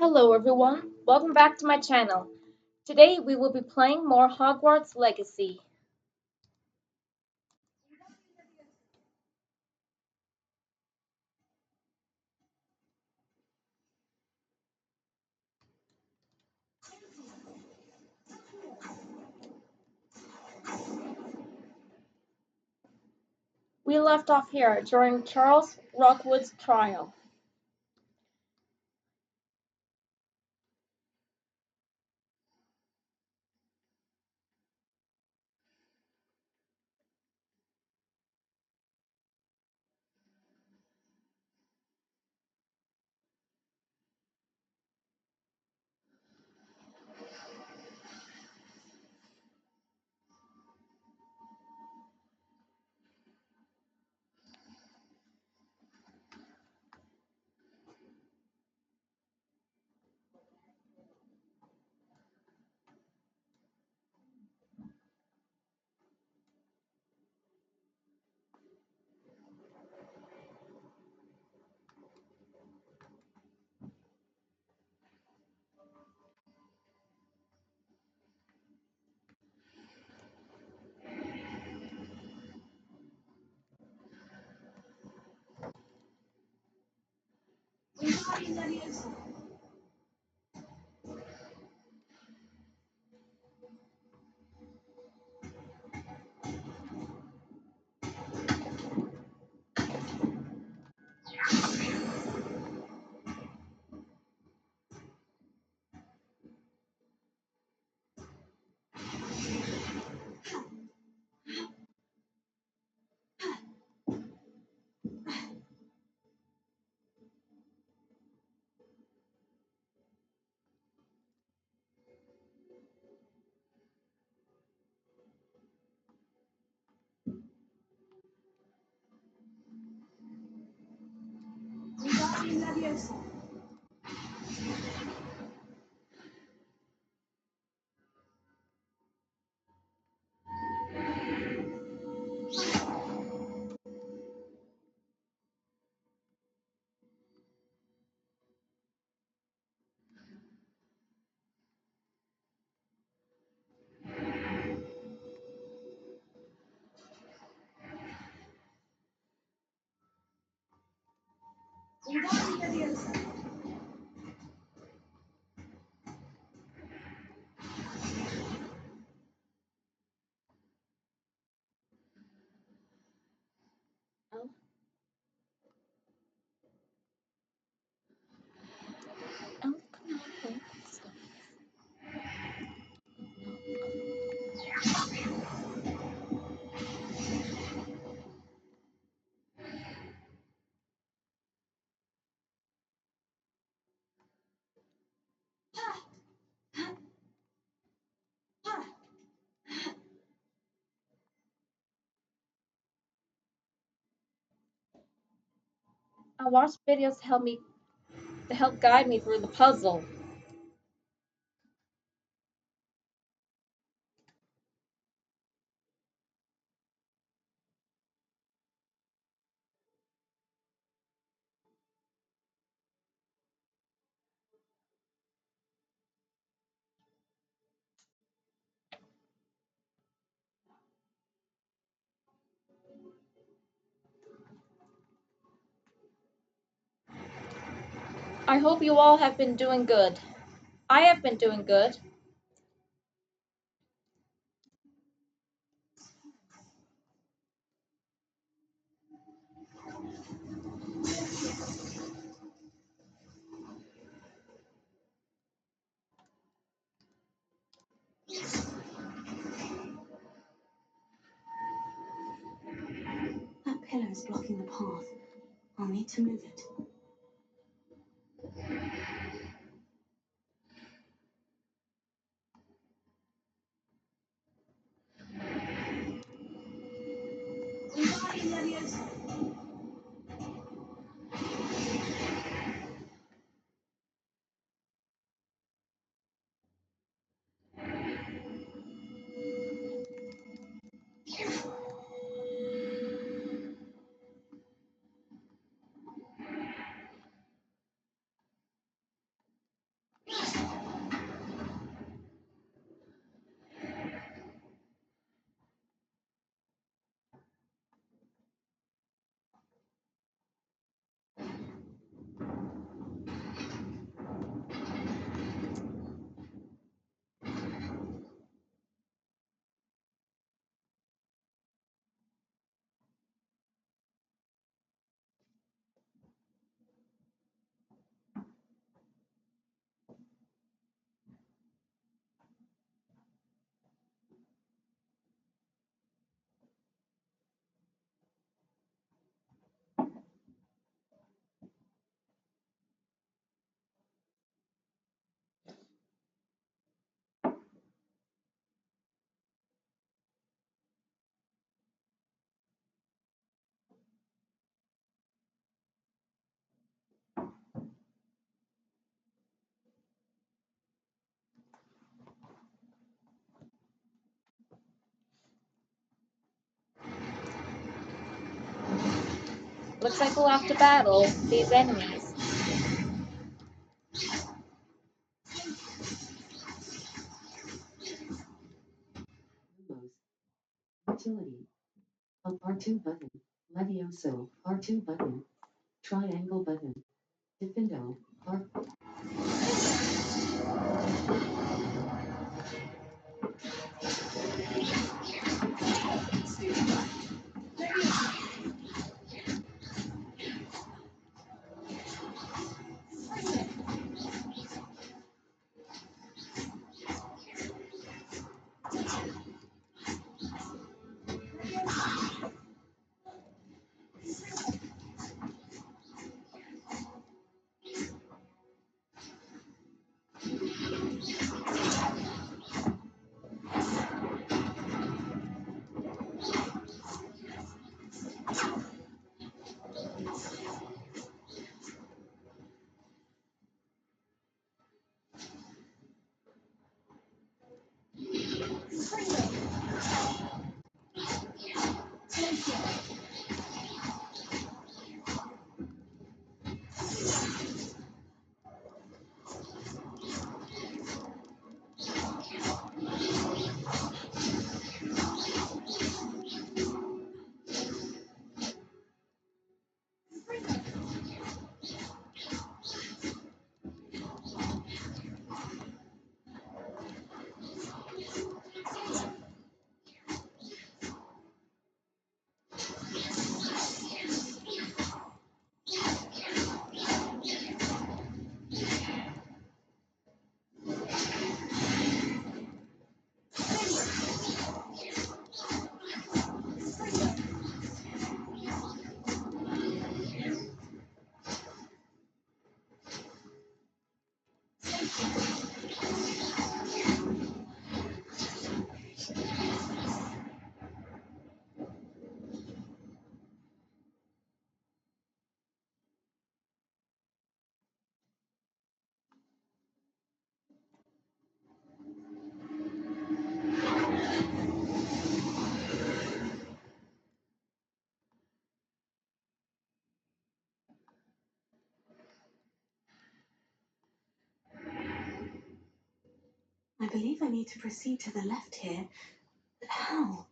Hello everyone, welcome back to my channel. Today we will be playing more Hogwarts Legacy. We left off here during Charles Rockwood's trial. Oh, oh, come on, please. I watched videos to help guide me through the puzzle. I hope you all have been doing good. I have been doing good. That pillar is blocking the path. I'll need to move it. Looks like we'll have to battle these enemies. Windows. Utility. Up R2 button. Levioso. R2 button. Triangle button. Defendo. R. I believe I need to proceed to the left here. But how?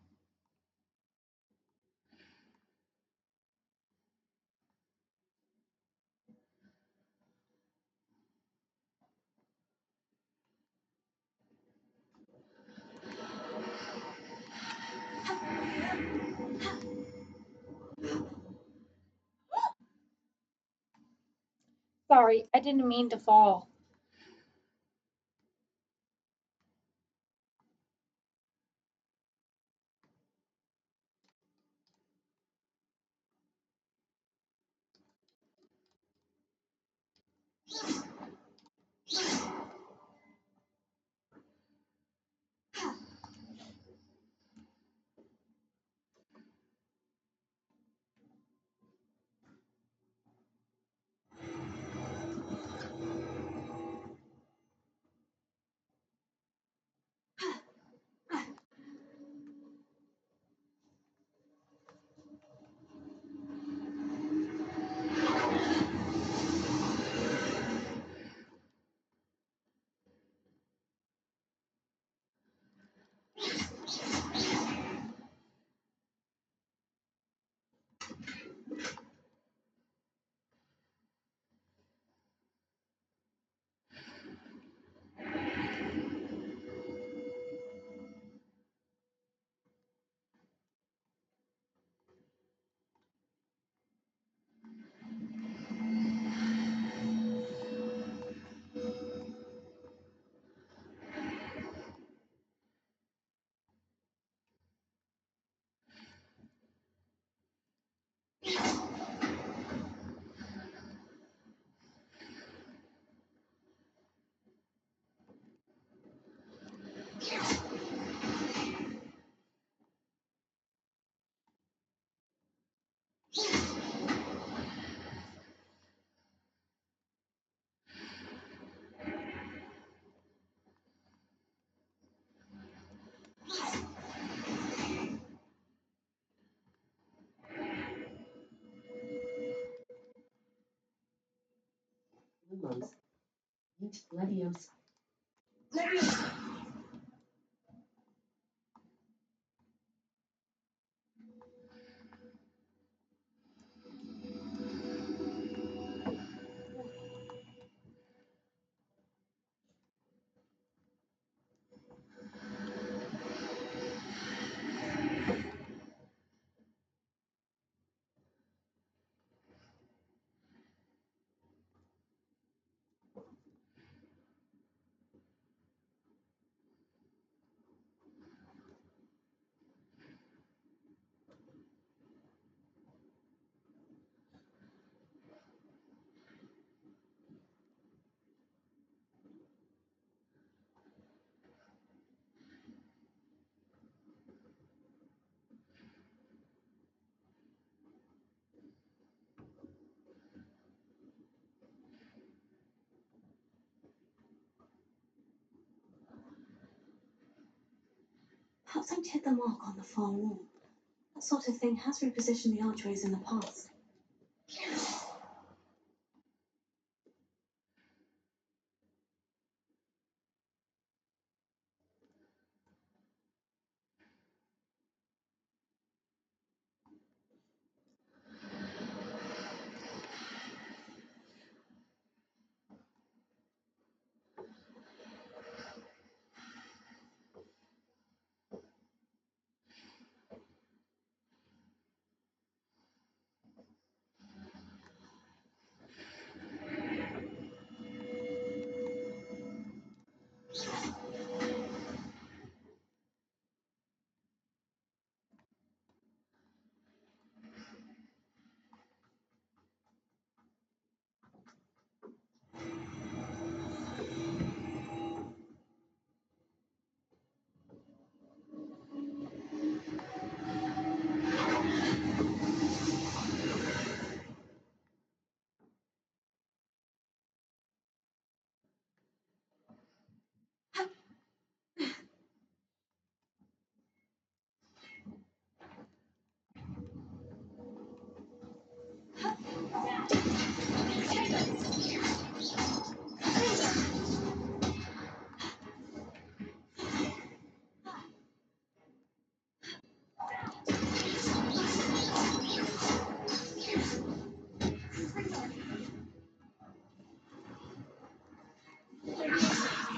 Sorry, I didn't mean to fall. Lumos. Eat Leviosa. Perhaps I'd hit the mark on the far wall. That sort of thing has repositioned the archways in the past.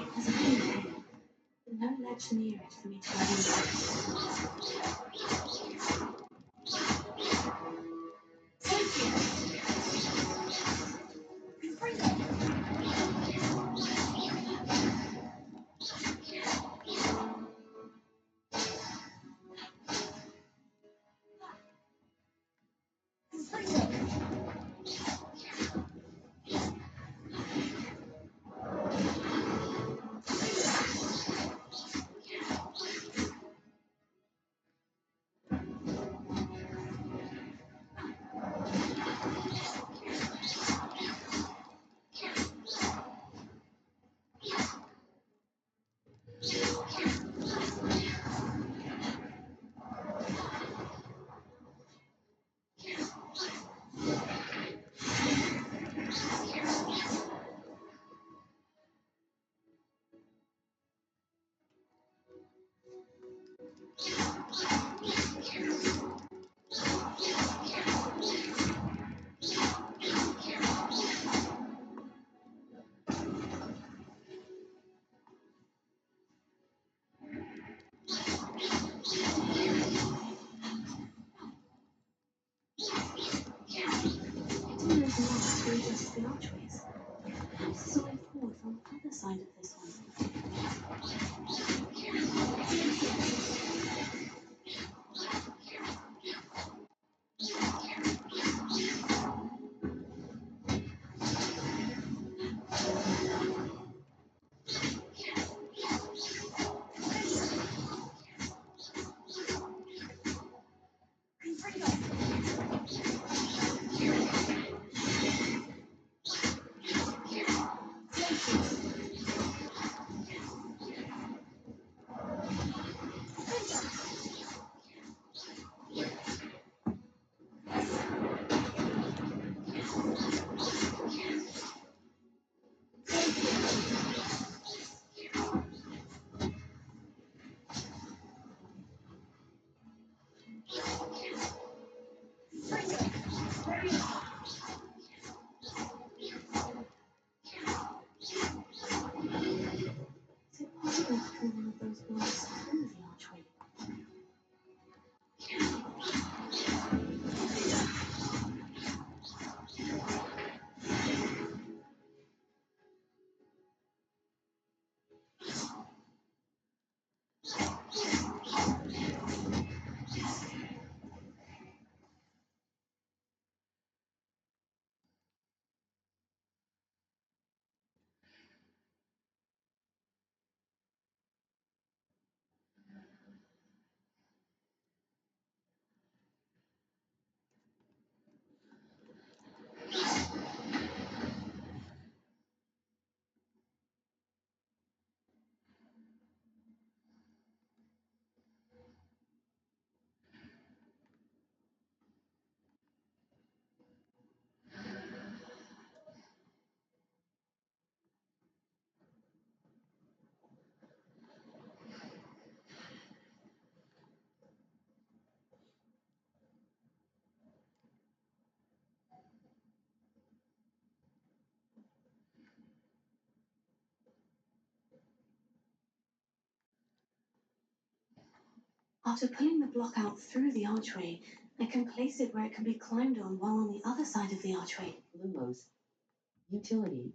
There's a hidden cave, but no ledge near it for me to run into. I didn't know the marks were just the archways. Perhaps there's a way forward from the other side of this one. After pulling the block out through the archway, I can place it where it can be climbed on while on the other side of the archway. Lumos. Utility.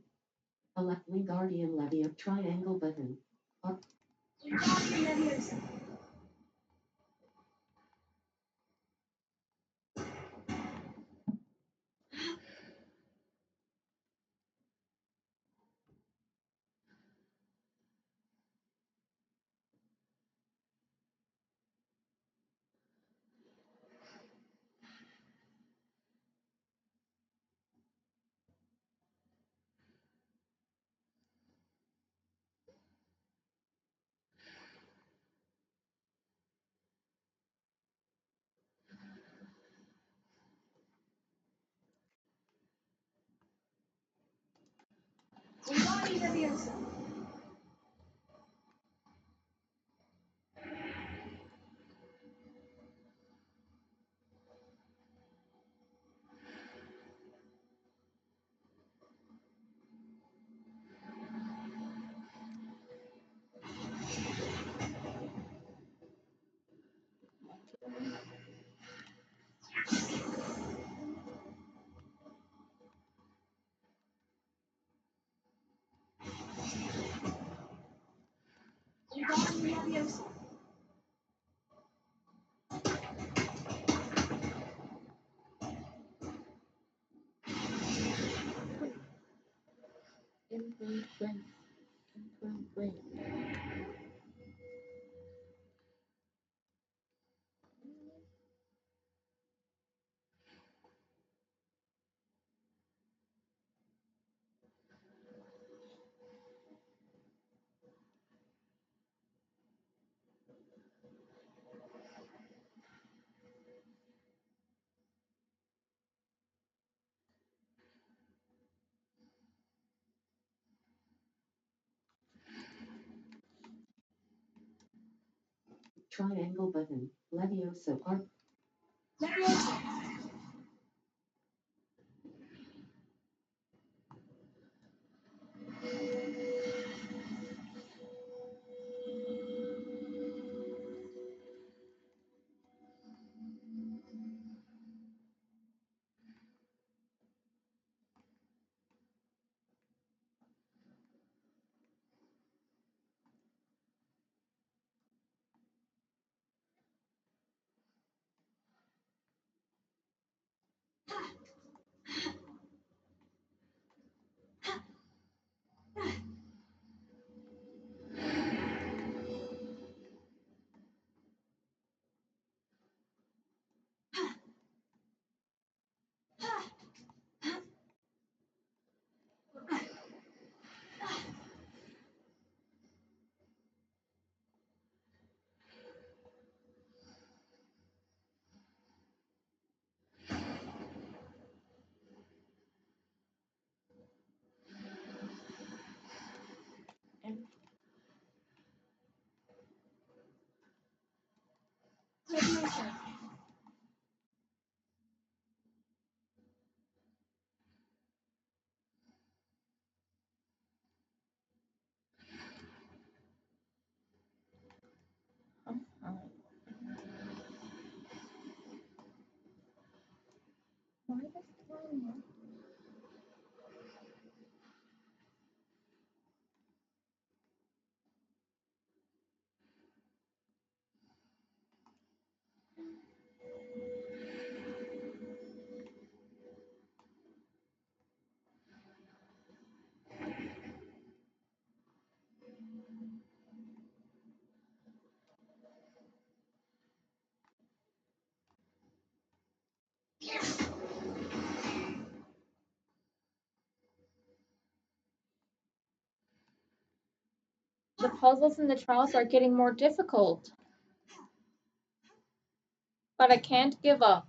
Elect Wingardium Leviosa triangle button. Wingardium Leviosa. Wingardium Leviosa. Wingardium Leviosa. Triangle button. Leviosa. Leviosa. Leviosa. The puzzles in the trials are getting more difficult, but I can't give up.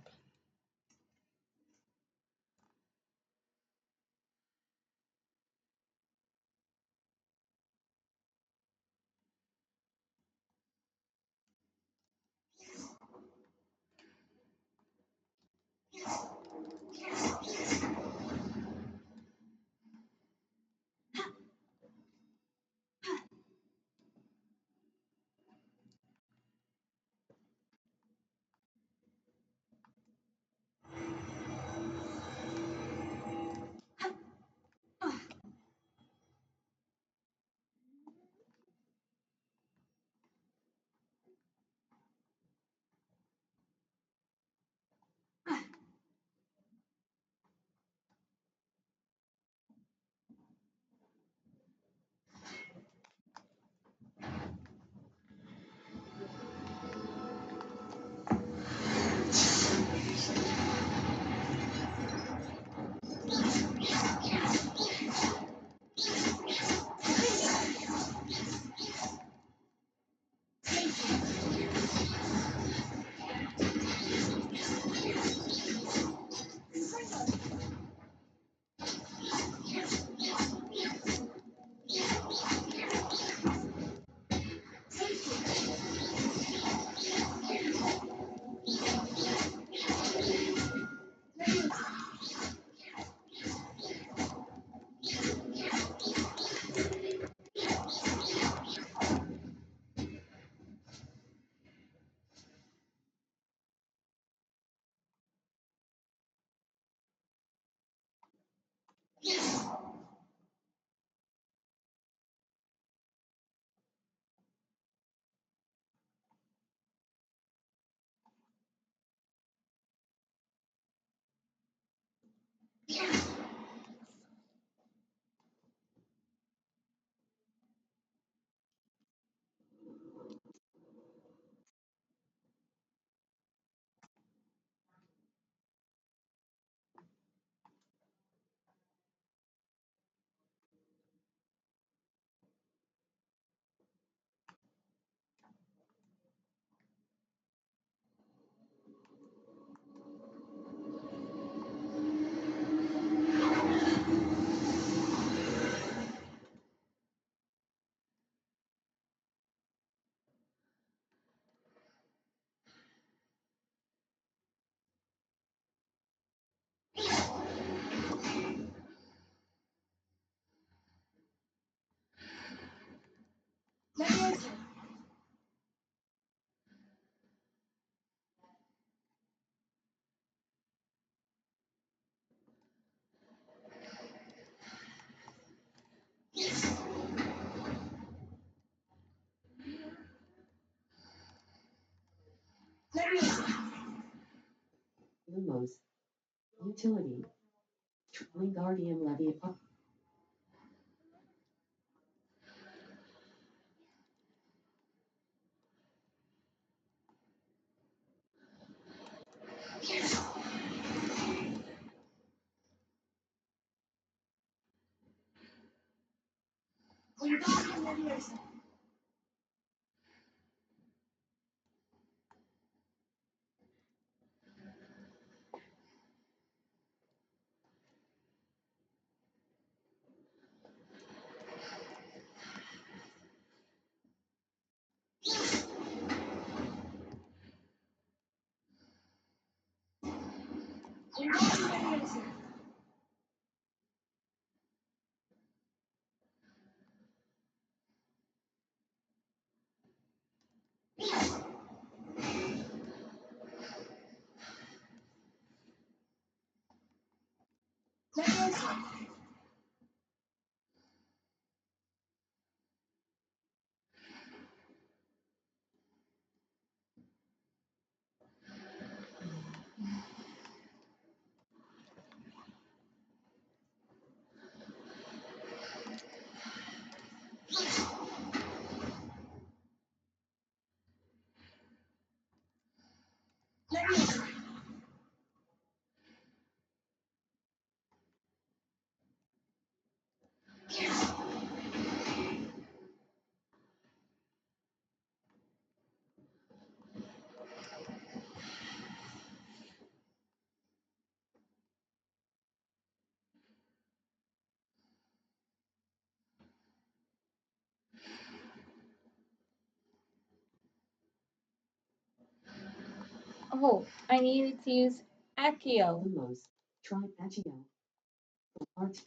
Lumos. Utility. Wingardium Leviosa. Oh, I needed to use Accio. Lumos. Triagio. Art.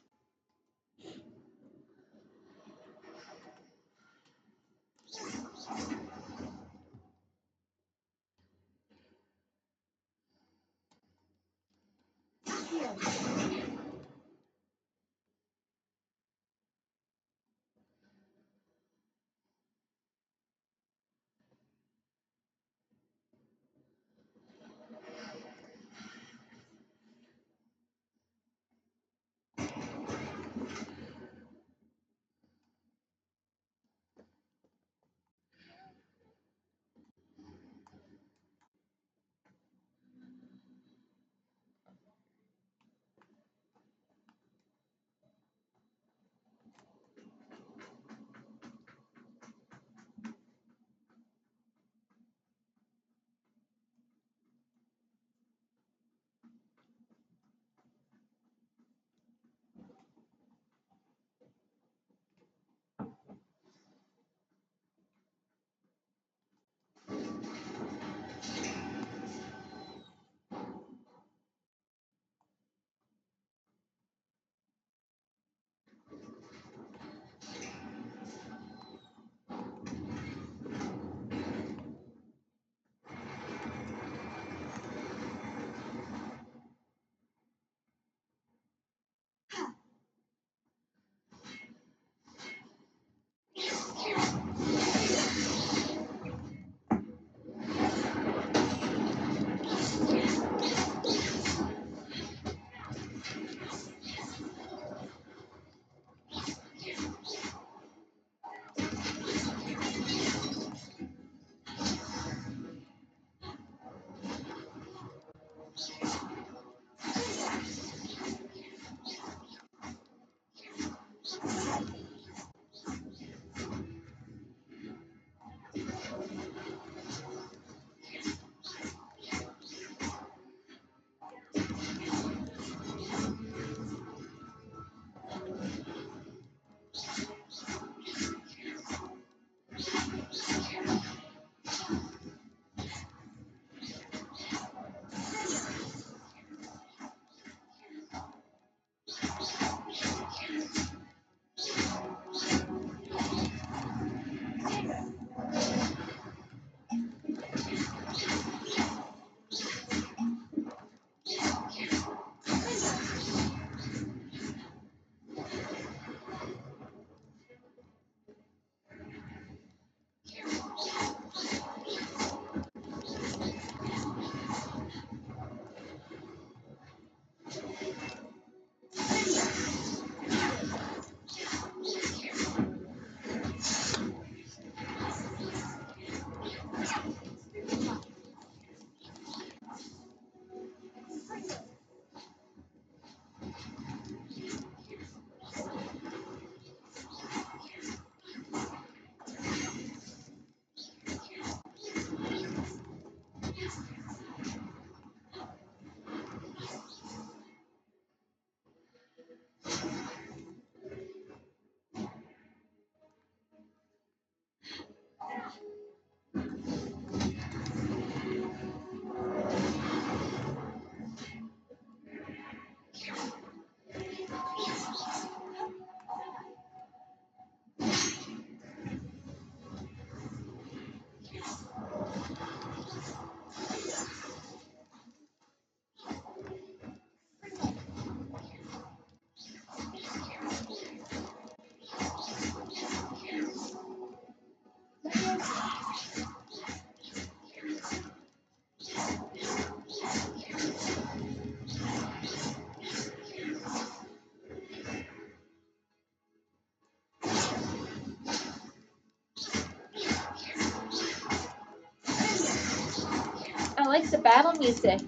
likes the battle music.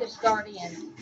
Pensive Guardian.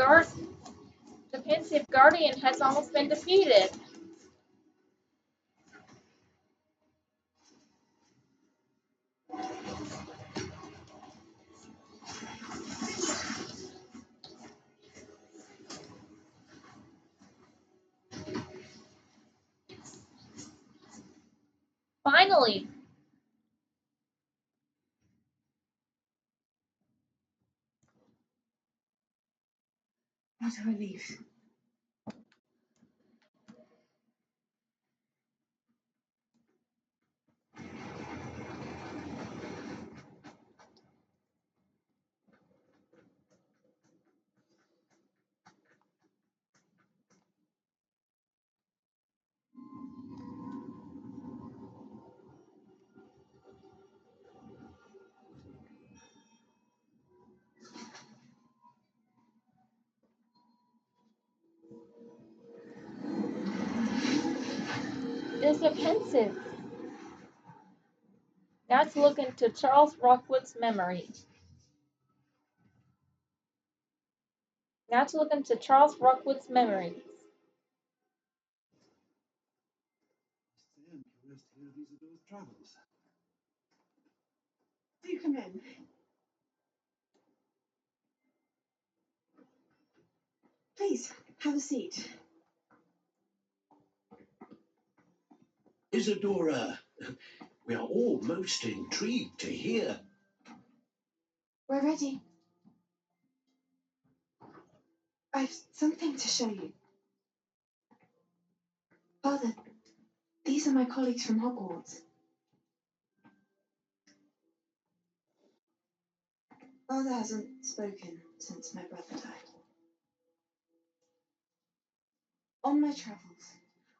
guard, the pensive guardian has almost been defeated. Finally, What a relief. there's a pensive. Now to look into Charles Rockwood's memory. Now to look into Charles Rockwood's memories. I'm curious to hear these are those travels. Do come in. Please, have a seat. Isadora, we are all most intrigued to hear. We're ready. I've something to show you. Father, these are my colleagues from Hogwarts. Father hasn't spoken since my brother died. On my travels,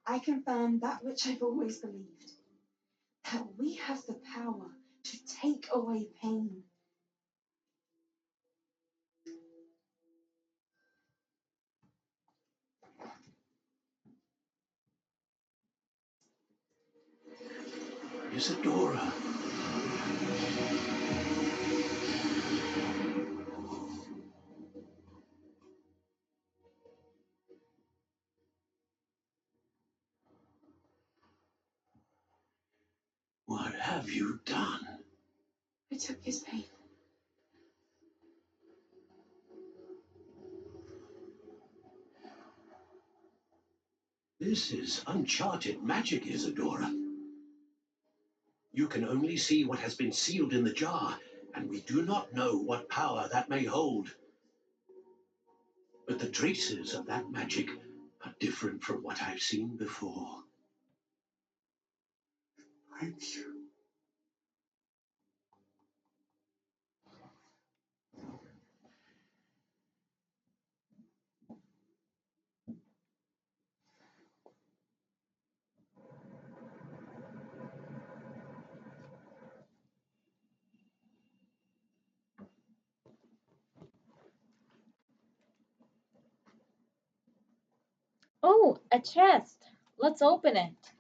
I confirmed that which I've always believed, that we have the power to take away pain. Isadora. What have you done? I took his pain. This is uncharted magic, Isadora. You can only see what has been sealed in the jar, and we do not know what power that may hold. But the traces of that magic are different from what I've seen before. Thank you. Oh, a chest. Let's open it.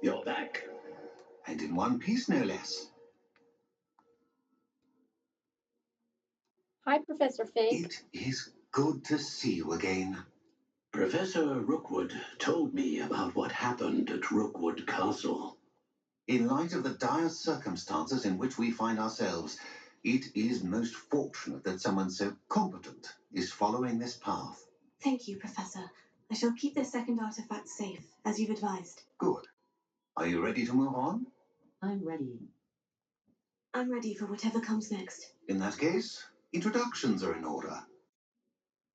You're back. And in one piece, no less. Hi, Professor Fig. It is good to see you again. Professor Rookwood told me about what happened at Rookwood Castle. In light of the dire circumstances in which we find ourselves, it is most fortunate that someone so competent is following this path. Thank you, Professor. I shall keep this second artifact safe, as you've advised. Good. Are you ready to move on? I'm ready. I'm ready for whatever comes next. In that case, introductions are in order.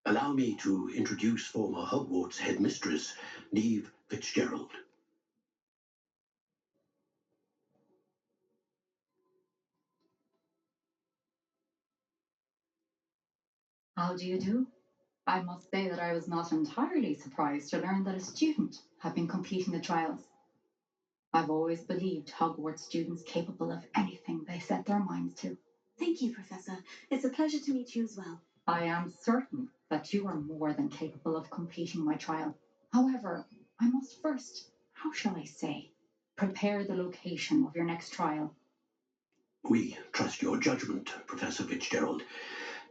Allow me to introduce former Hogwarts headmistress, Neve Fitzgerald. How do you do? I must say that I was not entirely surprised to learn that a student had been completing the trials. I've always believed Hogwarts students capable of anything they set their minds to. Thank you, Professor. It's a pleasure to meet you as well. I am certain that you are more than capable of completing my trial. However, I must first, how shall I say, prepare the location of your next trial. We trust your judgment, Professor Fitzgerald.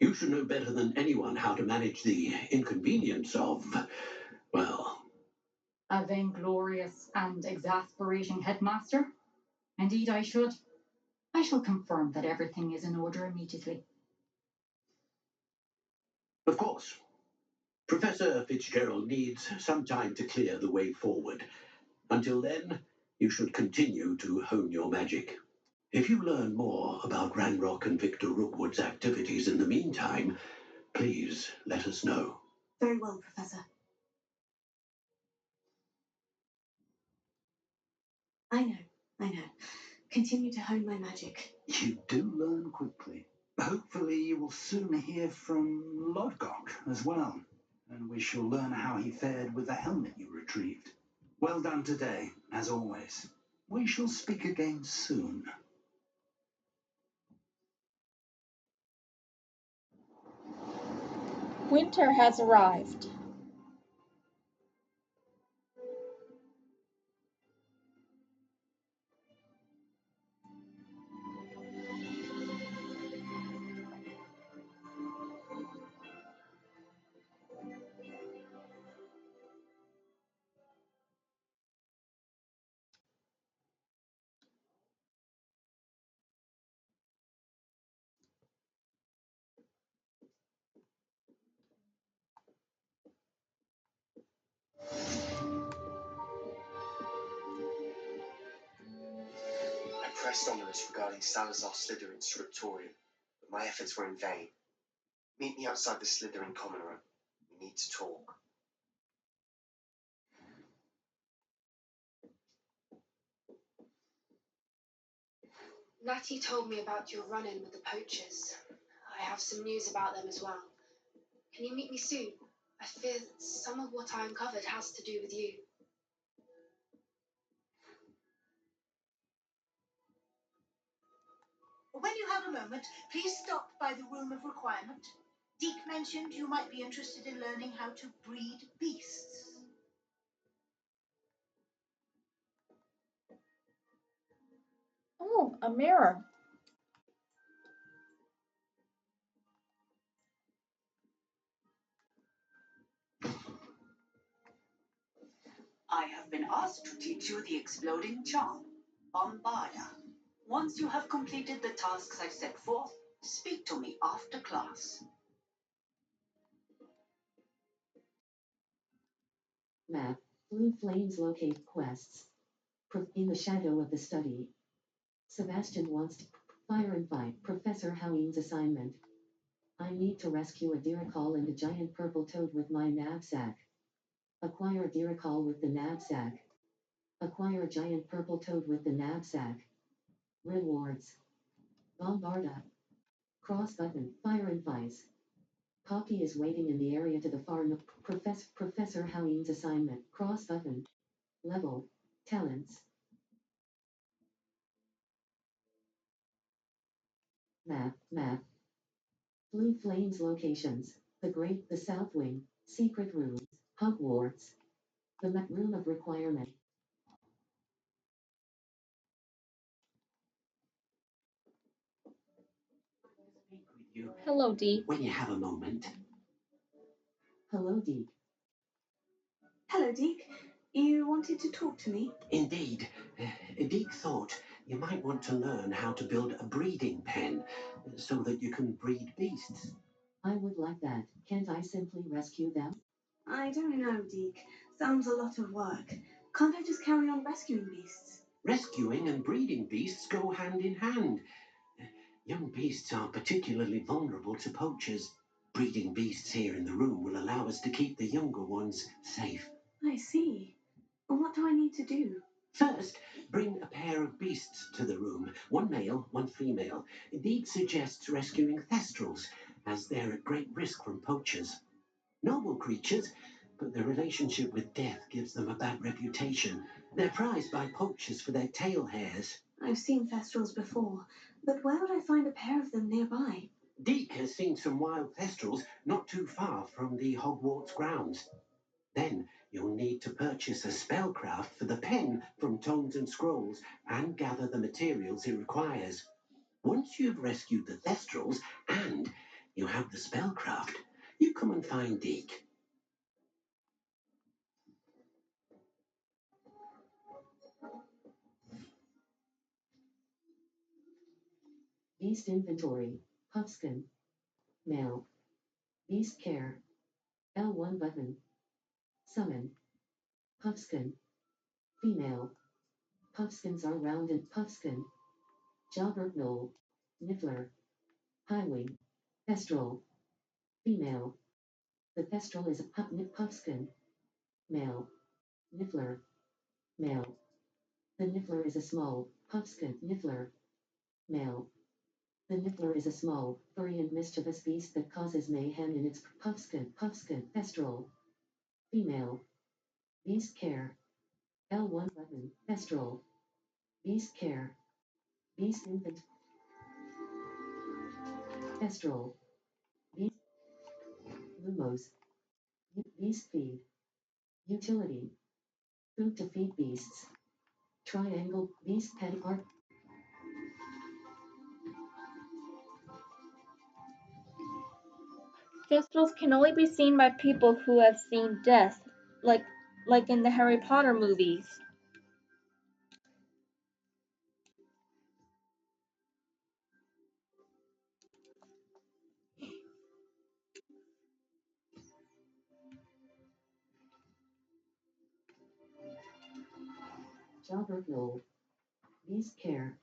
You should know better than anyone how to manage the inconvenience of, well, A vainglorious and exasperating headmaster? Indeed, I should. I shall confirm that everything is in order immediately. of course. Professor Fitzgerald needs some time to clear the way forward. Until then, you should continue to hone your magic. If you learn more about Ranrock and Victor Rookwood's activities in the meantime, please let us know. Very well, Professor. I know. Continue to hone my magic. You do learn quickly. Hopefully you will soon hear from Lodgok as well, and we shall learn how he fared with the helmet you retrieved. Well done today, as always. We shall speak again soon. Winter has arrived. I pressed Ominous regarding Salazar Slytherin's scriptorium, but my efforts were in vain. Meet me outside the Slytherin common room. We need to talk. Natty told me about your run-in with the poachers. I have some news about them as well. Can you meet me soon? I fear that some of what I uncovered has to do with you. When you have a moment, please stop by the Room of Requirement. Deke mentioned you might be interested in learning how to breed beasts. Oh, a mirror. I have been asked to teach you the exploding charm, Bombarda. Once you have completed the tasks I've set forth, speak to me after class. Map. Blue flames locate quests. In the shadow of the study. Sebastian wants to fire and fight. Professor Hoween's assignment. I need to rescue a Diricol and a giant purple toad with my knapsack. Acquire Diricol with the knapsack. Acquire giant purple toad with the knapsack. Rewards. Bombarda. Cross button. Fire and vice. Poppy is waiting in the area to the far north. Professor Hoween's assignment. Cross button. Level. Talents. Map. Blue flames locations. The South Wing. Secret rooms. Hogwarts. The Room of Requirement. Speak with you Hello, Dee. when you have a moment. Hello, Deke. Hello, Deke. You wanted to talk to me? Indeed. Deke thought you might want to learn how to build a breeding pen so that you can breed beasts. I would like that. Can't I simply rescue them? I don't know, Deke. Sounds a lot of work. Can't I just carry on rescuing beasts? Rescuing and breeding beasts go hand in hand. Young beasts are particularly vulnerable to poachers. Breeding beasts here in the room will allow us to keep the younger ones safe. I see. What do I need to do? First, bring a pair of beasts to the room. One male, one female. Indeed suggests rescuing thestrals, as they're at great risk from poachers. Noble creatures, but their relationship with death gives them a bad reputation. They're prized by poachers for their tail hairs. I've seen Thestrals before, but where would I find a pair of them nearby? Deke has seen some wild Thestrals not too far from the Hogwarts grounds. Then you'll need to purchase a spellcraft for the pen from Tomes and Scrolls and gather the materials it requires. Once you've rescued the Thestrals and you have the spellcraft, you come and find Deke. Beast inventory, Puffskin, male. Beast care, L1 button. Summon, Puffskin, female. Puffskins are rounded. Puffskin, Jalbert Knoll, Niffler, Highwing, Thestral, female. The Thestral is a Puffskin, male. Niffler, male. The Niffler is a small, Puffskin, Niffler, male. The Niffler is a small, furry and mischievous beast that causes mayhem in its Puffskin, Thestral, female. Beast care, L1 button, Thestral, Beast care, Beast infant, Thestral, Beast, Lumos, Beast feed, utility, food to feed beasts, triangle, beast pet art. Thestrals can only be seen by people who have seen death, like like in the Harry Potter movies. Jalbert Knoll, Beast care,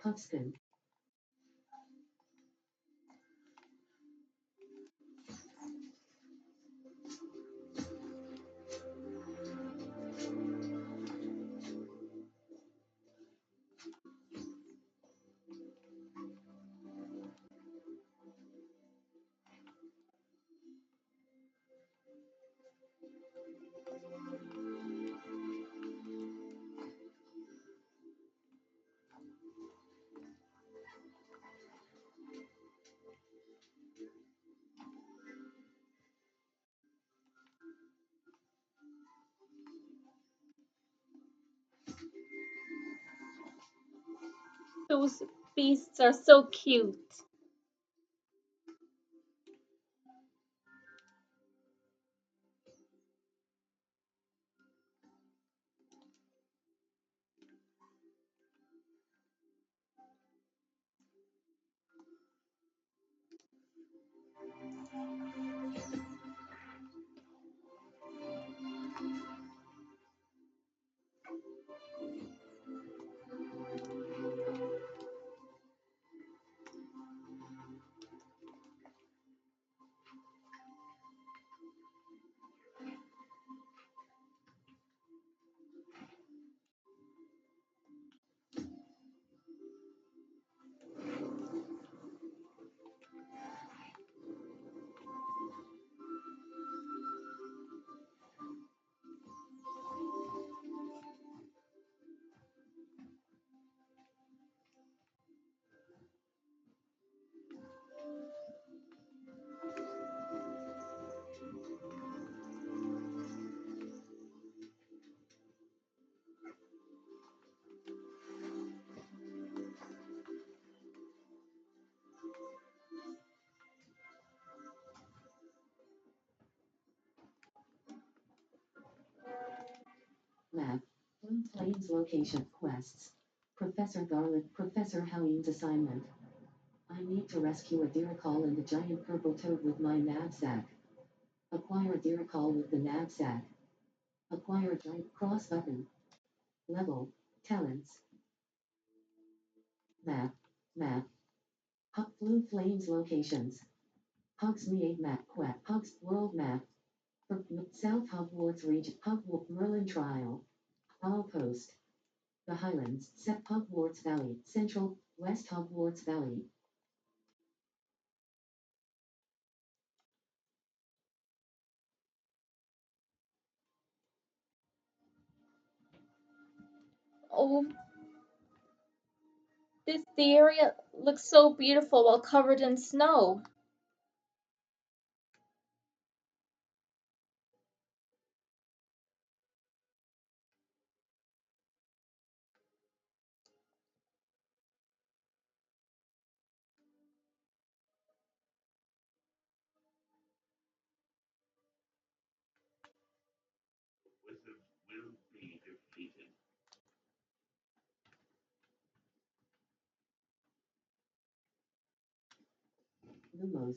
Puffskin, Those beasts are so cute. lab, Blue Plains location, quests. Professor Garland, Professor Hoween's assignment. I need to rescue a Diricol and a giant purple toad with my knapsack. Acquire a Diricol with the knapsack. Acquire a giant cross button. Level. Talents. Map. Map. Blue Flames locations. Hogsmeade map. Hogs World map. South Hogwarts region. Hogwarts Merlin Trial. All Post. The Highlands. Hogwarts Valley. Central. West Hogwarts Valley. Oh, the area looks so beautiful while covered in snow. Wizards will be defeated. Lumos.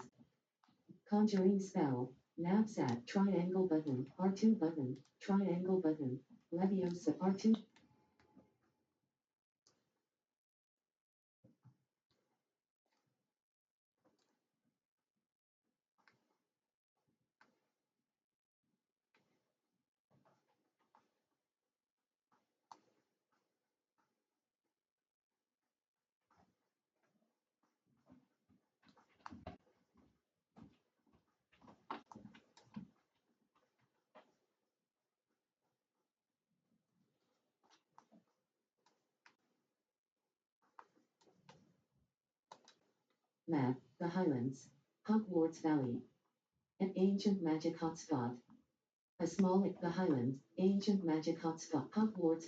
Conjuring spell. Knapsack. Triangle button. R2 button. Triangle button. Leviosa. R2. Map. The Highlands. Hogwarts Valley. An ancient magic hotspot. A small. The Highlands. Ancient magic hotspot. Hogwarts.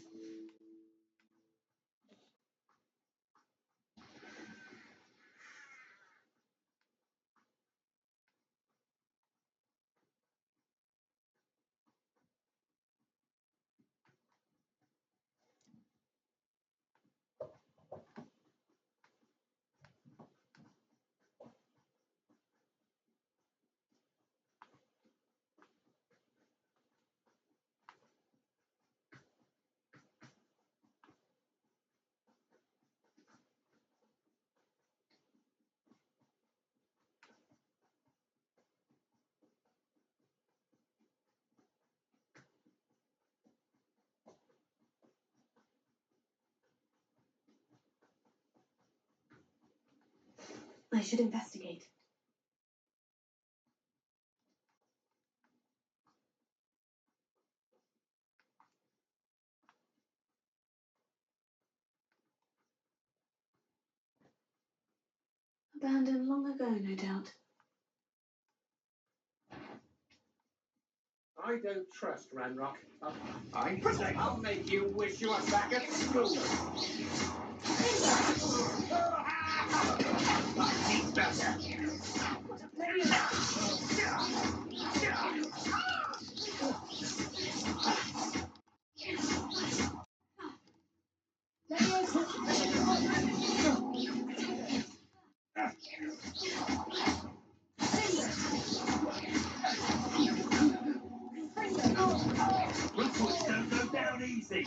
I should investigate. Abandoned long ago, no doubt. I don't trust Ranrock. I'll make you wish you were back at school. Don't go down easy.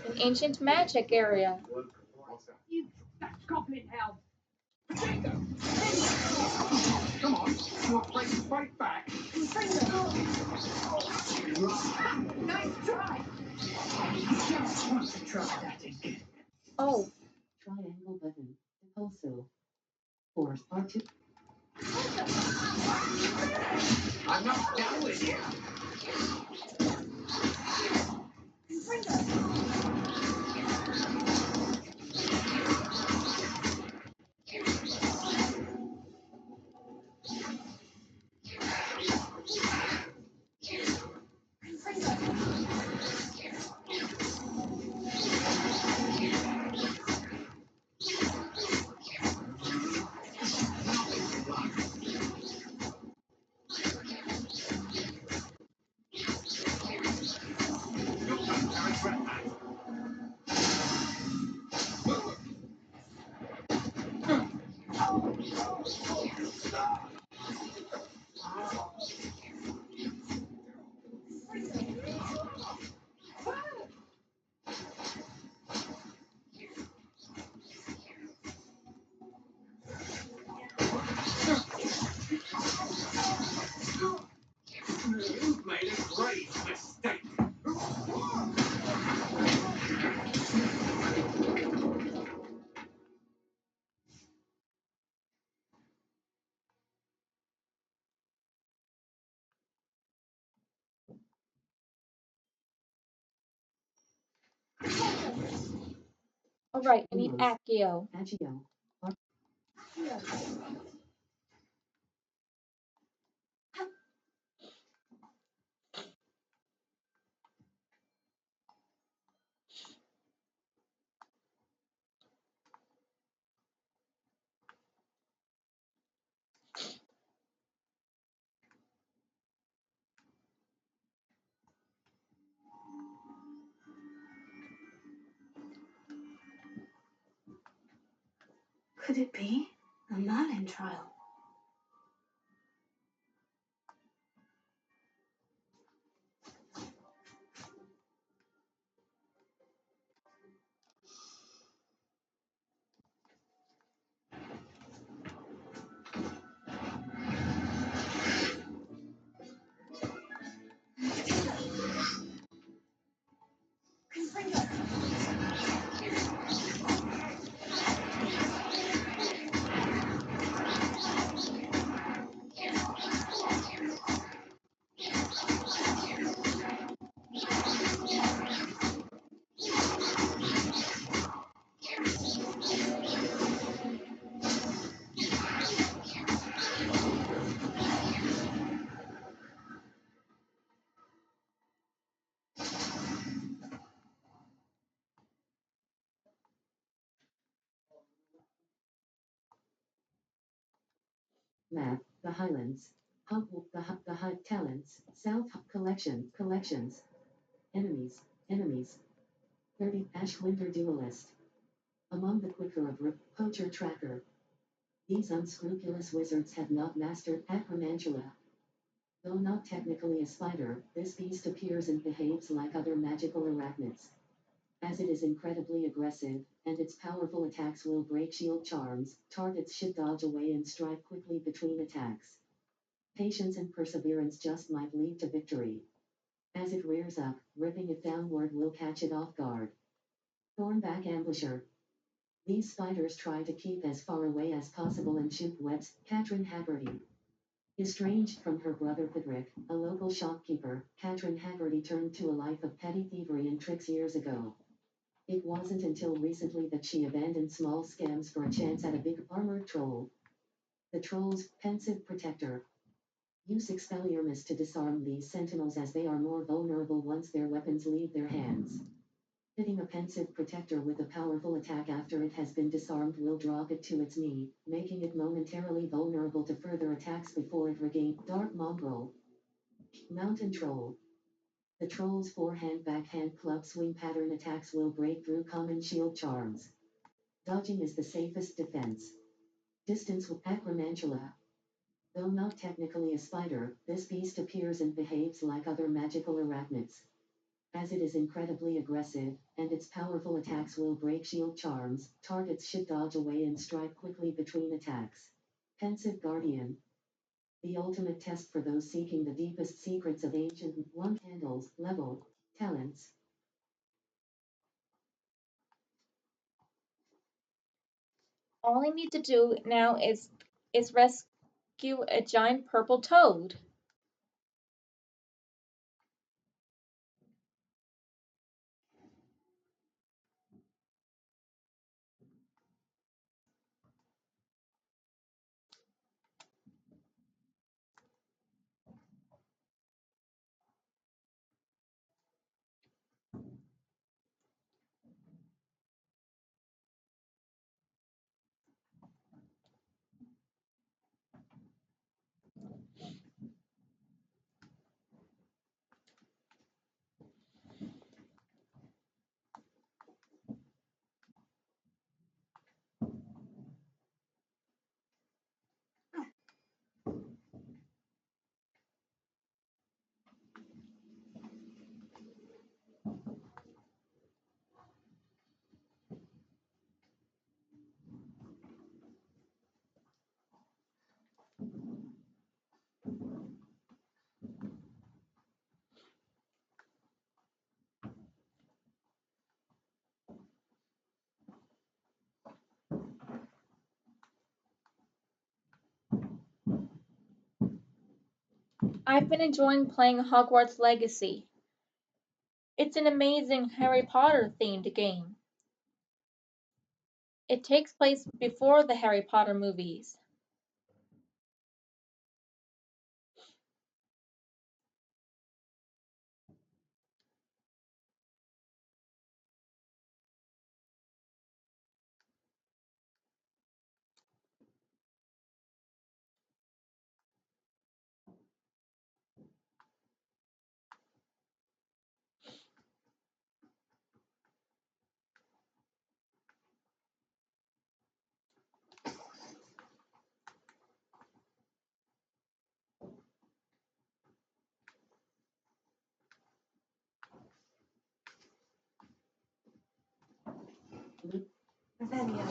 An ancient magic area. You goblin hell. Come on, you'll break straight back. Nice try. Try that again. Oh, Triangle button. Also. Force R2. I'm not done with you. You've made a great mistake. all right. I need Lumos. Accio. Agio. Could it be a Merlin trial? Map. The Highlands. The High Talents. South Collections. Enemies. 30. Ashwinder Duelist. Among the quicker of Poacher Tracker. These unscrupulous wizards have not mastered Acromantula. Though not technically a spider, this beast appears and behaves like other magical arachnids. As it is incredibly aggressive, and its powerful attacks will break shield charms, targets should dodge away and strike quickly between attacks. Patience and perseverance just might lead to victory. As it rears up, ripping it downward will catch it off guard. Thornback Ambusher. These spiders try to keep as far away as possible and shoot webs. Katrin Haggerty. Estranged from her brother Patrick, a local shopkeeper, Katrin Haggerty turned to a life of petty thievery and tricks years ago. It wasn't until recently that she abandoned small scams for a chance at a big armored troll. The troll's pensive protector. Use Expelliarmus to disarm these sentinels as they are more vulnerable once their weapons leave their hands. Hitting a pensive protector with a powerful attack after it has been disarmed will drop it to its knee, making it momentarily vulnerable to further attacks before it regains. Dark Mongrel. Mountain Troll. The troll's forehand backhand club swing pattern attacks will break through common shield charms. Dodging is the safest defense. Distance with Acromantula. Though not technically a spider, this beast appears and behaves like other magical arachnids. As it is incredibly aggressive, and its powerful attacks will break shield charms, targets should dodge away and strike quickly between attacks. Pensive Guardian. The ultimate test for those seeking the deepest secrets of ancient one handles, level, talents. All I need to do now is rescue a giant purple toad. I've been enjoying playing Hogwarts Legacy. It's an amazing Harry Potter themed game. It takes place before the Harry Potter movies. Revelio.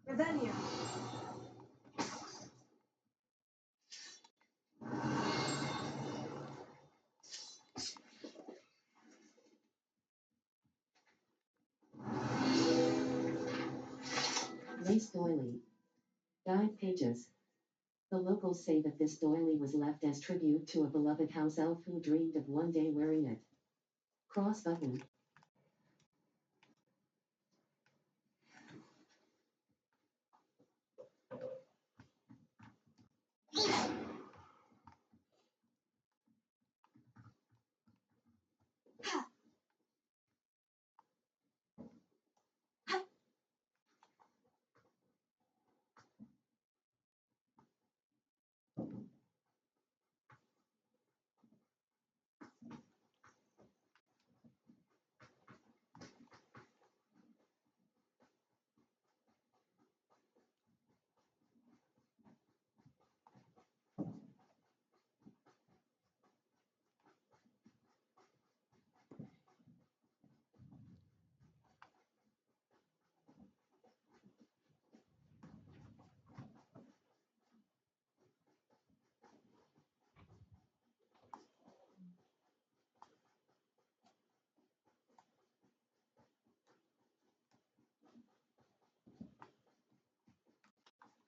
Revelio. Lace doily. Guide pages. The locals say that this doily was left as tribute to a beloved house elf who dreamed of one day wearing it. Cross button.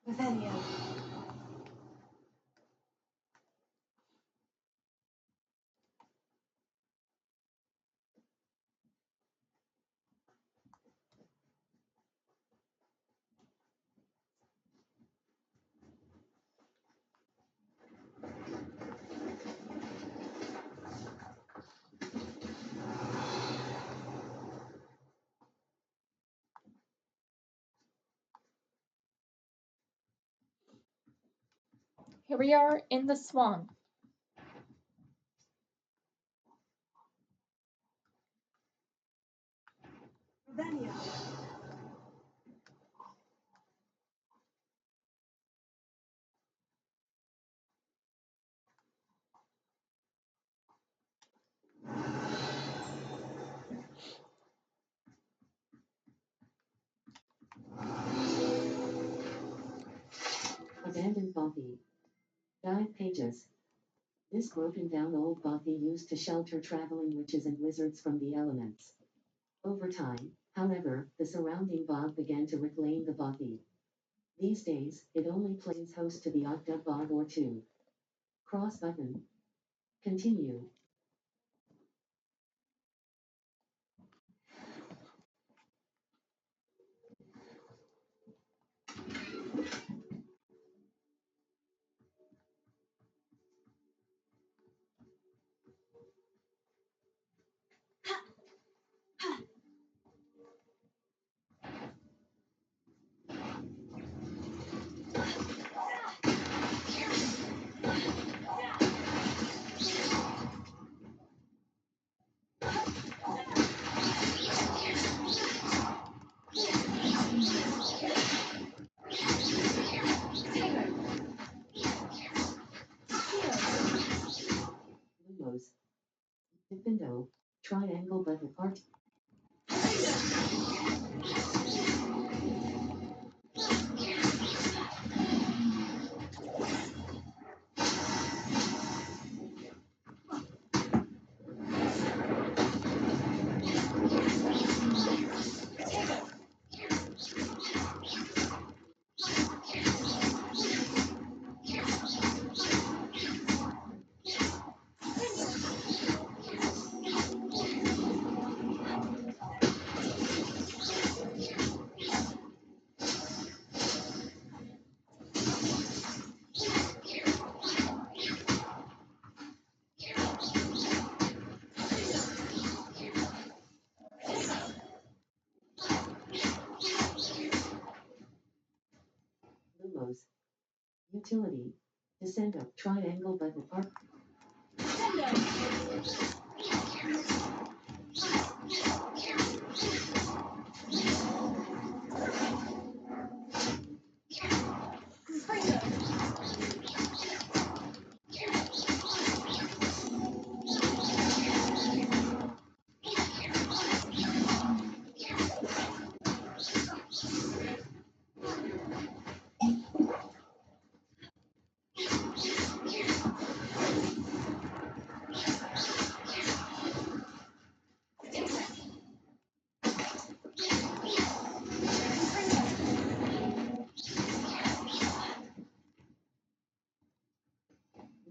Revelio. Here we are in the swamp. Ravenia. Abandoned bothy. Guide pages. This broken down old bothy used to shelter traveling witches and wizards from the elements. Over time, however, the surrounding bog began to reclaim the bothy. These days, it only plays host to the odd bog or two. Cross button. Continue. Lumos. Window. Triangle button part. Lumos. Utility. Descendo. Triangle button part.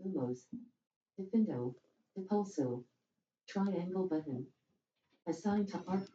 Lumos. Defendo. Depulso. Triangle button. Assign to art.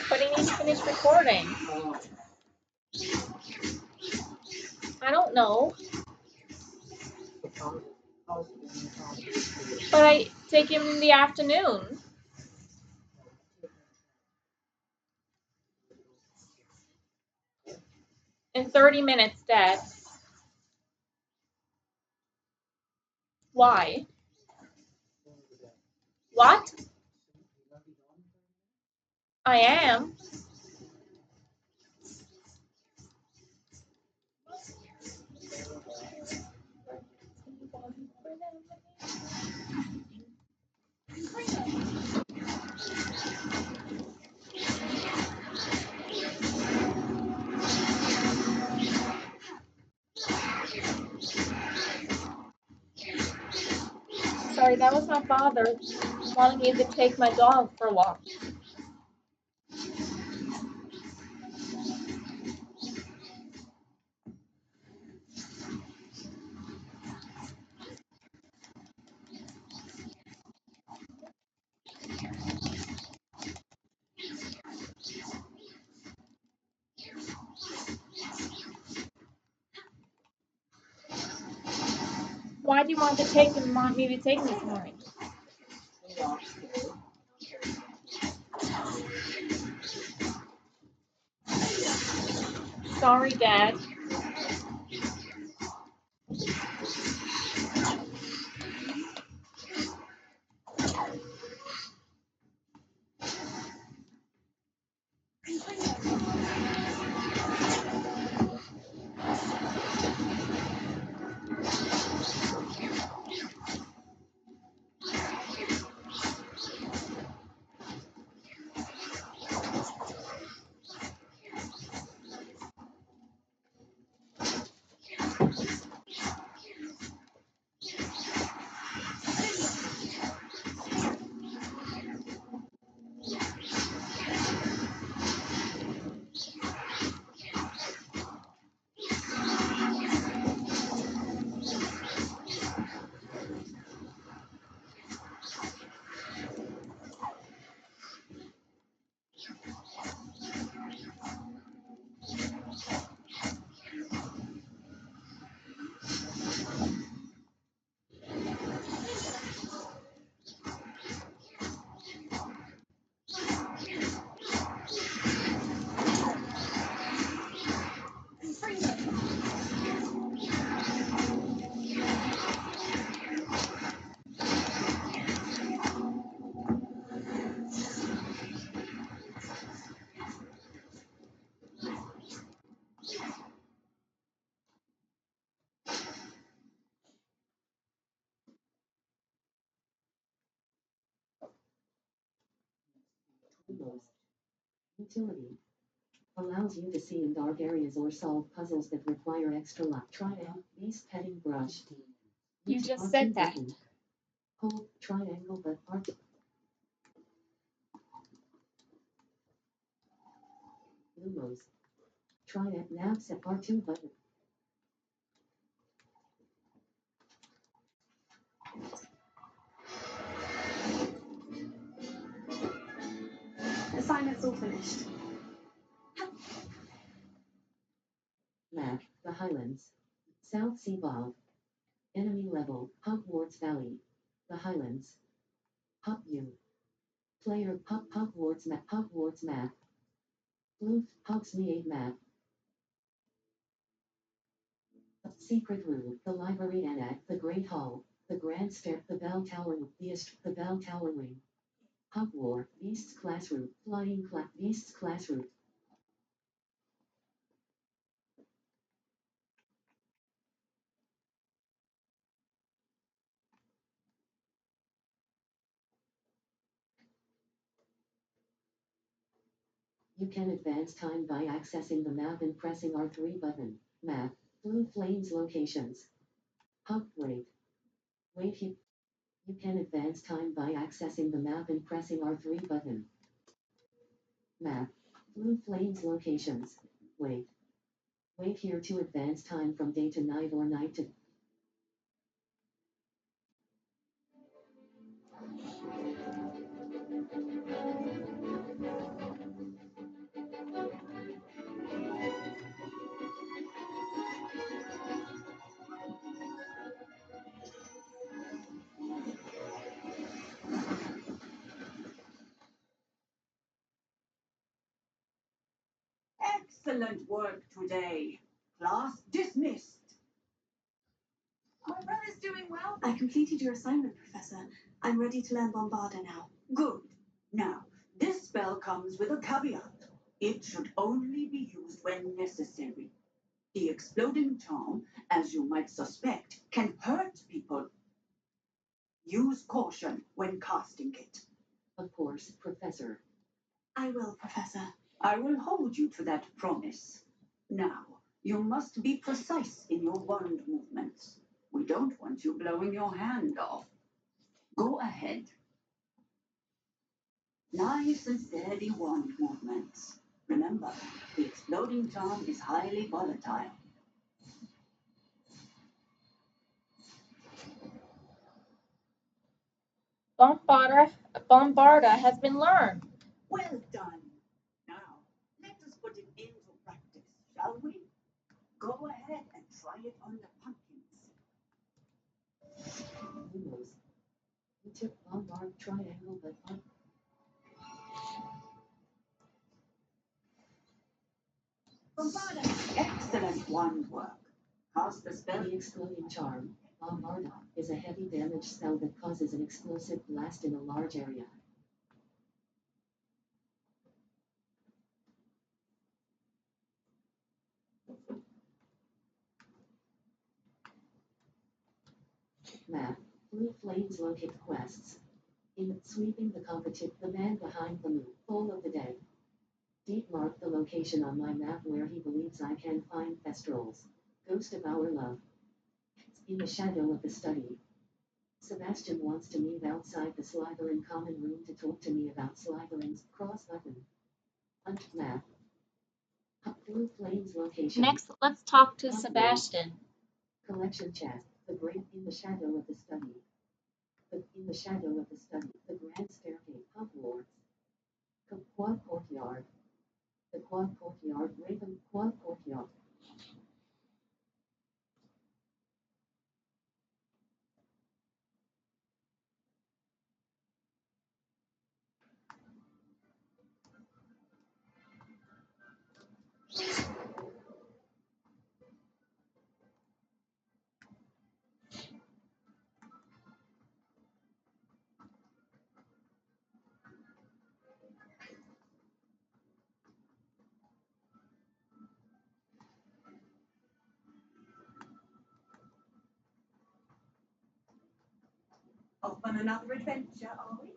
But he needs to finish recording. I don't know. But I take him in the afternoon. In 30 minutes, Dad. Why? What? I am. Sorry, that was my father wanting me to take my dog for a walk. Why do you want me to take him this morning? Sorry, Dad. Most. Utility. Allows you to see in dark areas or solve puzzles that require extra light. Triangle. Beast petting brush. You just said that. Hold triangle but art. Lumos. Triangle nav set R2 button. Assignment's all finished. Map. The Highlands. South Sea Valve. Enemy level. Hogwarts Valley. The Highlands. Hop view. Player Hogwarts map. Hogwarts map. Blue Hogsmeade map. Secret room. The library annex. The Great Hall. The Grand Stair. The Bell Tower. The Bell Tower wing. Hogwarts. Beasts classroom. Flying Beasts classroom. You can advance time by accessing the map and pressing R3 button. Map. Blue Flames locations. Wait. Wait you. You can advance time by accessing the map and pressing R3 button. Map. Blue Flames locations. Wait. Wait here to advance time from day to night or night to. Excellent work today. Class dismissed. My brother's doing well. I completed your assignment, Professor. I'm ready to learn Bombarda now. Good. Now, this spell comes with a caveat. It should only be used when necessary. The exploding charm, as you might suspect, can hurt people. Use caution when casting it. Of course, Professor. I will, Professor. I will hold you to that promise. Now, you must be precise in your wand movements. We don't want you blowing your hand off. Go ahead. Nice and steady wand movements. Remember, the exploding charm is highly volatile. Bombarda has been learned. Well done. Now, let us put it into practice, shall we? Go ahead and try it on the pumpkins. Lumos. You took Bombard triangle but R. Bombarda. Excellent wand work. Cast the spell. The exploding charm. Bombarda is a heavy damage spell that causes an explosive blast in a large area. Map. Blue Flames locate quests. In sweeping the competition, the man behind the moon, Bowl of the Dead. Deep marked the location on my map where he believes I can find Thestrals. Ghost of Our Love. In the shadow of the study. Sebastian wants to meet outside the Slytherin common room to talk to me about Slytherin's cross button. Map. Blue Flames location. Next, let's talk to Sebastian. Collection chat. The great in the shadow of the study. In the shadow of the study. The grand staircase. Hogwarts. Quad courtyard. The quad courtyard. Raven quad courtyard. Off on another adventure, are we?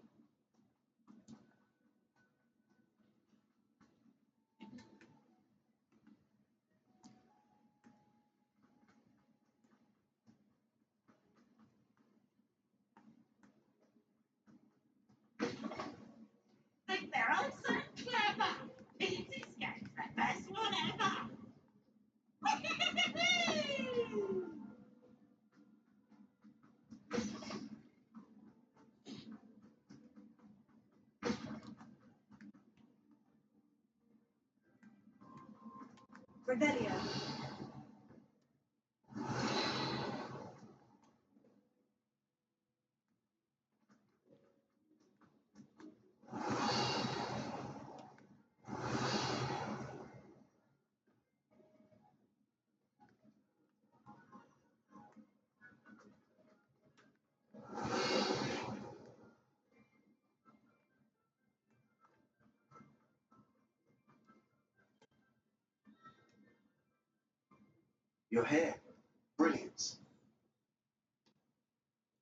Revelio. You're here. Brilliant.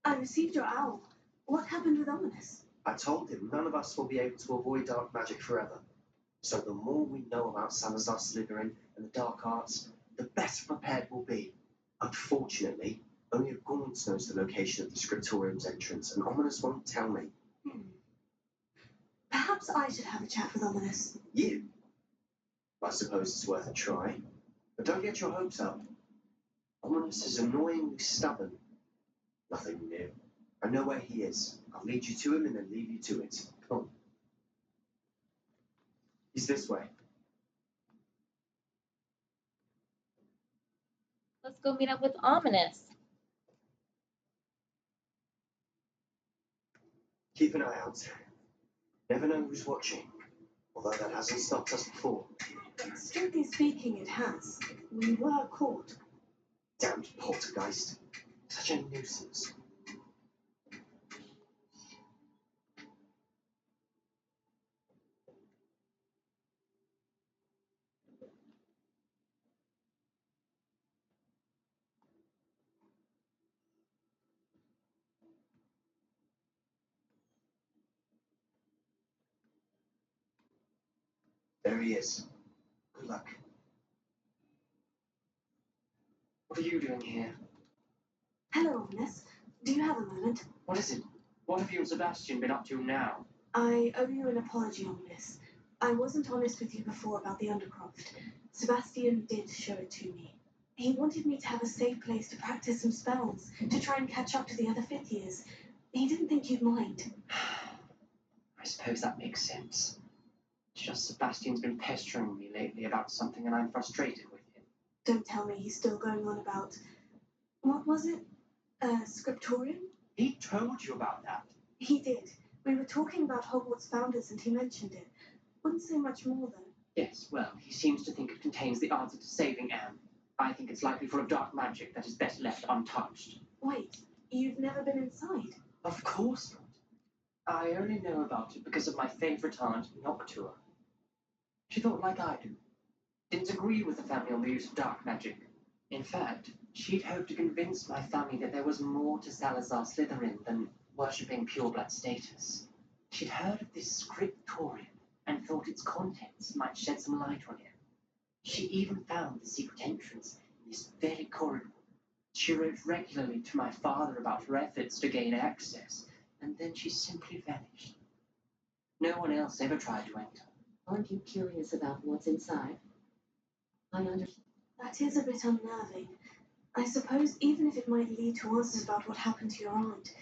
I received your owl. What happened with Ominous? I told him none of us will be able to avoid dark magic forever. So the more we know about Salazar Slytherin and the dark arts, the better prepared we'll be. Unfortunately, only a Gaunt knows the location of the Scriptorium's entrance, and Ominous won't tell me. Perhaps I should have a chat with Ominous. You? I suppose it's worth a try. But don't get your hopes up. Ominous is annoyingly stubborn. Nothing new. I know where he is. I'll lead you to him and then leave you to it. Come on. He's this way. Let's go meet up with Ominous. Keep an eye out. Never know who's watching. Although that hasn't stopped us before. Strictly speaking, it has. We were caught. Damned poltergeist. Such a nuisance. There he is. Good luck. What are you doing here? Hello, Ominous. Do you have a moment? What is it? What have you and Sebastian been up to now? I owe you an apology, Ominous. I wasn't honest with you before about the Undercroft. Sebastian did show it to me. He wanted me to have a safe place to practice some spells, to try and catch up to the other fifth years. He didn't think you'd mind. I suppose that makes sense. It's just Sebastian's been pestering me lately about something and I'm frustrated with him. Don't tell me he's still going on about... What was it? Scriptorium? He told you about that? He did. We were talking about Hogwarts founders and he mentioned it. Wouldn't say much more, though. Yes, well, he seems to think it contains the answer to saving Anne. I think it's likely full of dark magic that is best left untouched. Wait, you've never been inside? Of course not. I only know about it because of my favourite aunt, Noctua. She thought like I do. Didn't agree with the family on the use of dark magic. In fact, she'd hoped to convince my family that there was more to Salazar Slytherin than worshipping pureblood status. She'd heard of this scriptorium and thought its contents might shed some light on him. She even found the secret entrance in this very corridor. She wrote regularly to my father about her efforts to gain access, and then she simply vanished. No one else ever tried to enter. Aren't you curious about what's inside? I understand. That is a bit unnerving. I suppose even if it might lead to answers about what happened to your aunt,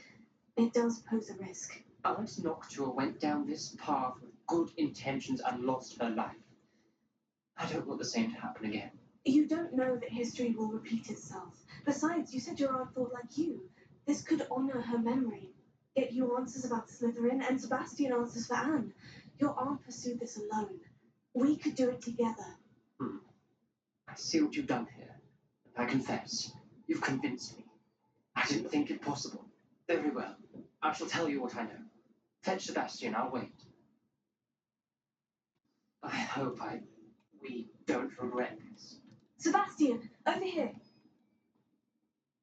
it does pose a risk. Aunt Noctua went down this path with good intentions and lost her life. I don't want the same to happen again. You don't know that history will repeat itself. Besides, you said your aunt thought like you. This could honor her memory. Get you answers about Slytherin and Sebastian answers for Anne. Your aunt pursued this alone. We could do it together. I see what you've done here. I confess, you've convinced me. I didn't think it possible. Very well. I shall tell you what I know. Fetch Sebastian, I'll wait. I hope we don't regret this. Sebastian, over here.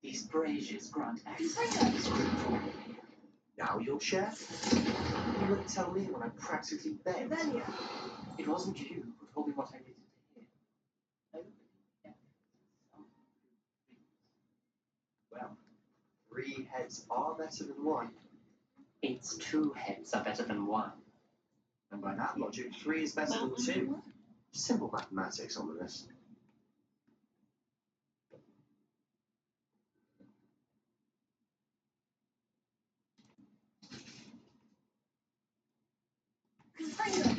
These braziers grant access to Container. the scriptorium. Now you'll share? You wouldn't tell me when I practically begged. Revelio. It wasn't you who told me what I needed to hear. I don't believe in some things. Well, 3 heads are better than 1. It's 2 heads are better than 1. And by that logic, 3 is better than 2. Simple mathematics on this. Container.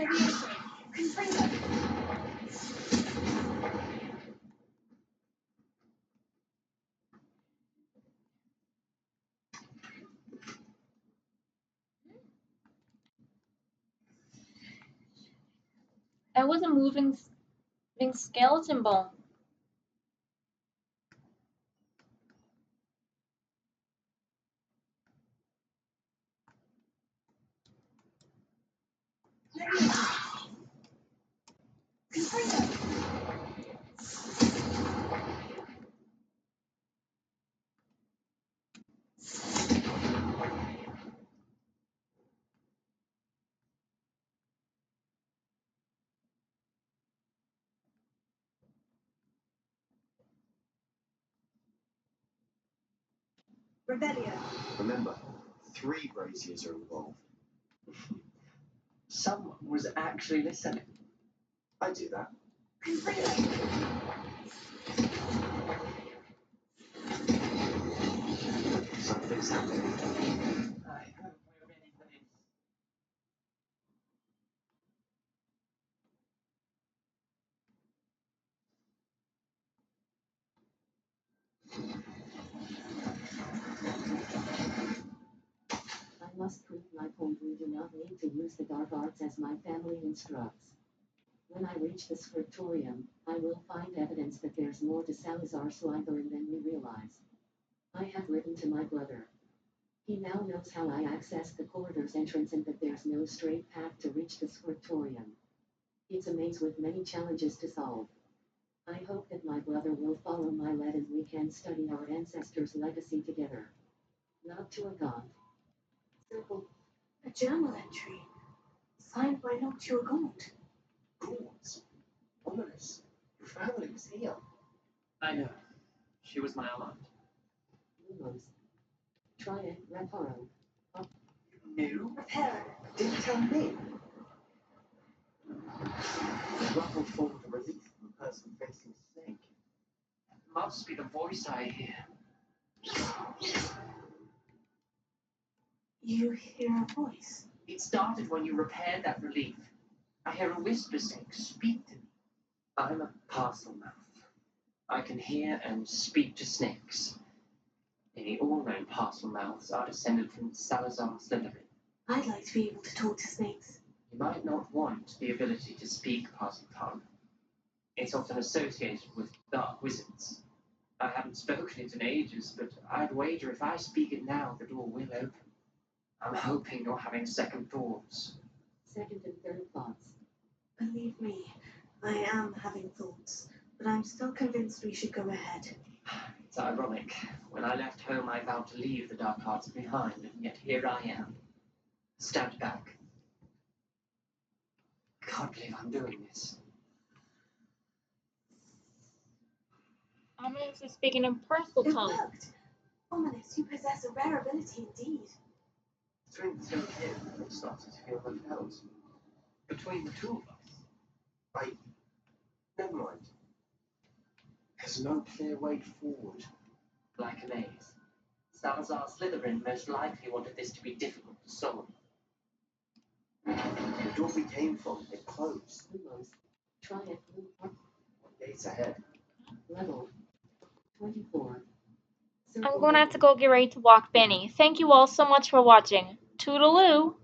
Leviosa, Confringo. That was a moving skeleton bone. Leviosa, Confringo. Rebellion. Remember, 3 braziers are involved. Someone was actually listening. I do that. Confringo. Something's happening. I hope we're ready for this. I must prove my point. We do not need to use the dark arts as my family instructs. When I reach the scriptorium, I will find evidence that there's more to Salazar Slytherin than we realize. I have written to my brother. He now knows how I accessed the corridor's entrance and that there's no straight path to reach the scriptorium. It's a maze with many challenges to solve. I hope that my brother will follow my lead and we can study our ancestors' legacy together. Not to a god. Circle. A journal entry. Signed by not to a god. Hogwarts. Ominous. Your family was here. I know. She was my aunt. Lumos. Try it, Reparo. New? Reparo. Didn't tell me. The ruffled form of relief from a person facing a snake. Must be the voice I hear. You hear a voice. It started when you repaired that relief. I hear a whisper saying, "Speak to me." I'm a parcel mouth. I can hear and speak to snakes. Nearly all known parcel mouths are descended from Salazar Slytherin. I'd like to be able to talk to snakes. You might not want the ability to speak parcel tongue. It's often associated with dark wizards. I haven't spoken it in ages, but I'd wager if I speak it now, the door will open. I'm hoping you're having second thoughts. Second and third thoughts. Believe me, I am having thoughts, but I'm still convinced we should go ahead. It's ironic. When I left home, I vowed to leave the dark arts behind, and yet here I am. Stabbed back. I can't believe I'm doing this. Ominous is speaking in parcel It tongue. worked! Ominous, you possess a rare ability indeed. Between the 2 of you, I'm starting to feel left out. Between the 2 of us. Never mind. There's no clear way forward. Like a maze. Salazar Slytherin most likely wanted this to be difficult to solve. The door we came from, it closed. Lumos. Try it. What gate's ahead? Level 24. I'm going to have to go get ready to walk Benny. Thank you all so much for watching. Toodaloo!